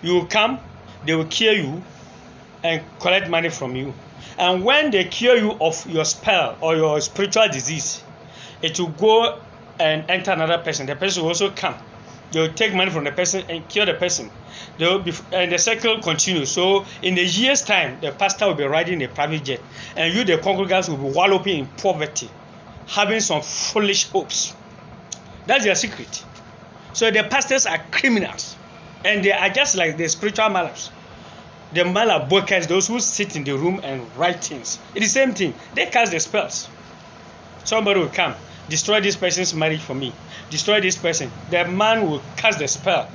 You will come, they will cure you and collect money from you. And when they cure you of your spell or your spiritual disease, it will go and enter another person. The person will also come. They will take money from the person and cure the person. They will be, and the cycle continues. So in a year's time, the pastor will be riding a private jet, and you, the congregants, will be wallowing in poverty, having some foolish hopes. That's their secret. So the pastors are criminals, and they are just like the spiritual malams. The malabokers, those who sit in the room and write things. It's the same thing. They cast the spells. Somebody will come, destroy this person's marriage for me, destroy this person. The man will cast the spell,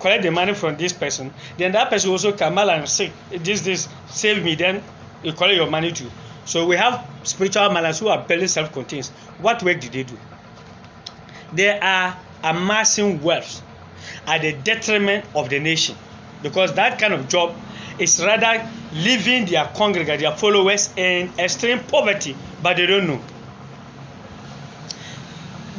collect the money from this person. Then that person will also come out and say, this, save me. Then you collect your money too. So we have spiritual malams who are barely self-contained. What work did they do? They are amassing wealth at the detriment of the nation, because that kind of job is rather leaving their congregants, their followers, in extreme poverty, but they don't know.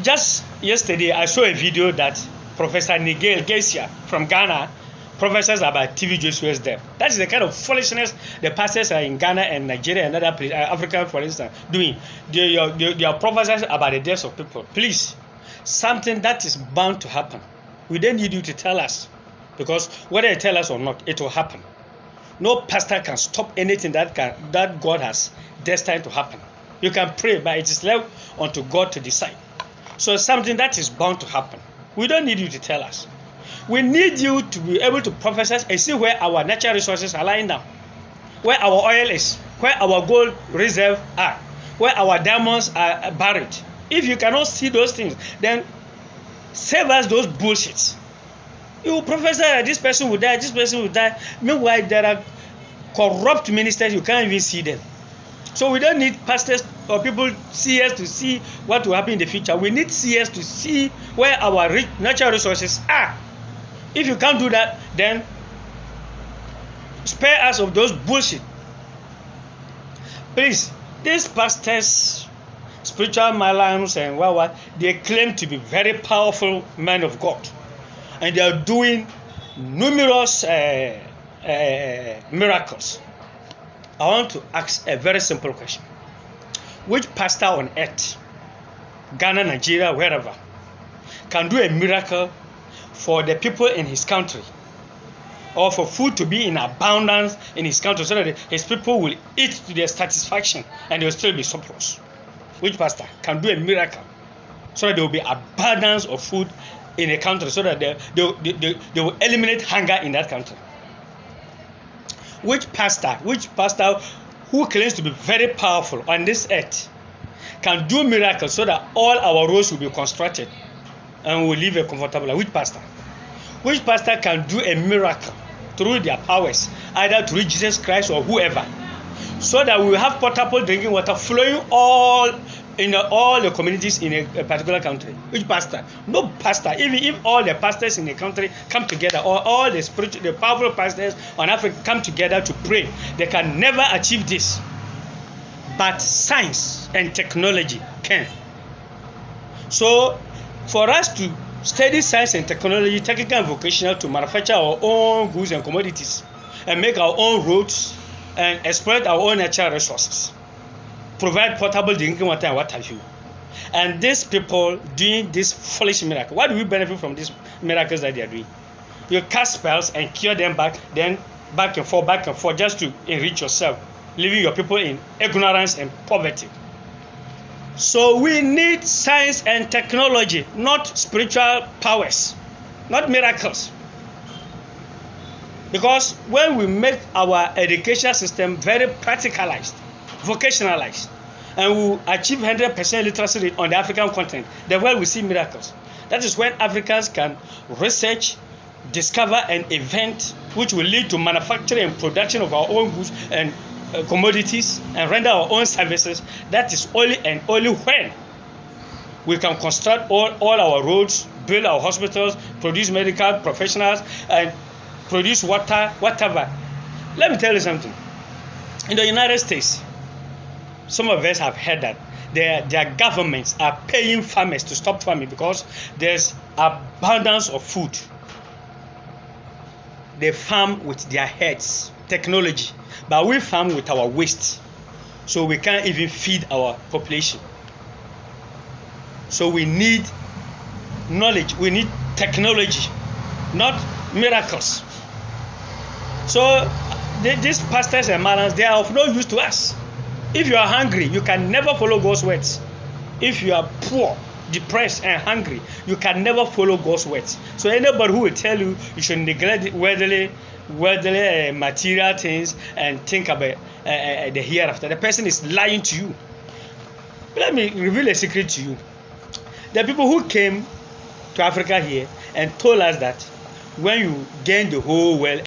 Just yesterday, I saw a video that Professor Nigel Gesia from Ghana prophesies about TV Joshua's death. That is the kind of foolishness the pastors are in Ghana and Nigeria and other places, Africa, for instance, doing. They are prophesying about the deaths of people. Please, something that is bound to happen. We don't need you to tell us, because whether you tell us or not, it will happen. No pastor can stop anything that God has destined to happen. You can pray, but it is left unto God to decide. So something that is bound to happen. We don't need you to tell us. We need you to be able to prophesy and see where our natural resources are lying down, where our oil is, where our gold reserve are, where our diamonds are buried. If you cannot see those things, then save us those bullshits. You will prophesy that this person will die, this person will die. Meanwhile, there are corrupt ministers, you can't even see them. So we don't need pastors or people seers to see what will happen in the future. We need seers to see where our natural resources are. If you can't do that, then spare us of those bullshit. Please, these pastors, spiritual malams and what, they claim to be very powerful men of God. And they are doing numerous miracles. I want to ask a very simple question. Which pastor on earth, Ghana, Nigeria, wherever, can do a miracle for the people in his country, or for food to be in abundance in his country, so that his people will eat to their satisfaction and they will still be surplus? Which pastor can do a miracle so that there will be abundance of food in a country, so that they will eliminate hunger in that country? Which pastor who claims to be very powerful on this earth can do miracles so that all our roads will be constructed and we will live a comfortable life? Which pastor? Which pastor can do a miracle through their powers, either through Jesus Christ or whoever, so that we will have potable drinking water flowing all in all the communities in a particular country? Which pastor? No pastor. Even if all the pastors in the country come together, or all the powerful pastors on Africa come together to pray, they can never achieve this. But science and technology can. So for us to study science and technology, technical and vocational, to manufacture our own goods and commodities and make our own roads and exploit our own natural resources, provide potable drinking water and what have you. And these people doing this foolish miracle, what do we benefit from these miracles that they are doing? You cast spells and cure them back, then back and forth, just to enrich yourself, leaving your people in ignorance and poverty. So we need science and technology, not spiritual powers, not miracles. Because when we make our education system very practicalized, vocationalized, and we achieve 100% literacy rate on the African continent, then where we see miracles. That is when Africans can research, discover, and invent, which will lead to manufacturing and production of our own goods and commodities, and render our own services. That is only and only when we can construct all our roads, build our hospitals, produce medical professionals, and produce water, whatever. Let me tell you something. In the United States, some of us have heard that their governments are paying farmers to stop farming because there's abundance of food. they farm with their heads, technology, but we farm with our waste. So we can't even feed our population. So we need knowledge, we need technology, not miracles. So these pastors and madams, they are of no use to us. If you are hungry, you can never follow God's words. If you are poor, depressed, and hungry, you can never follow God's words. So anybody who will tell you you should neglect worldly material things and think about the hereafter, the person is lying to you. Let me reveal a secret to you. The people who came to Africa here and told us that when you gain the whole world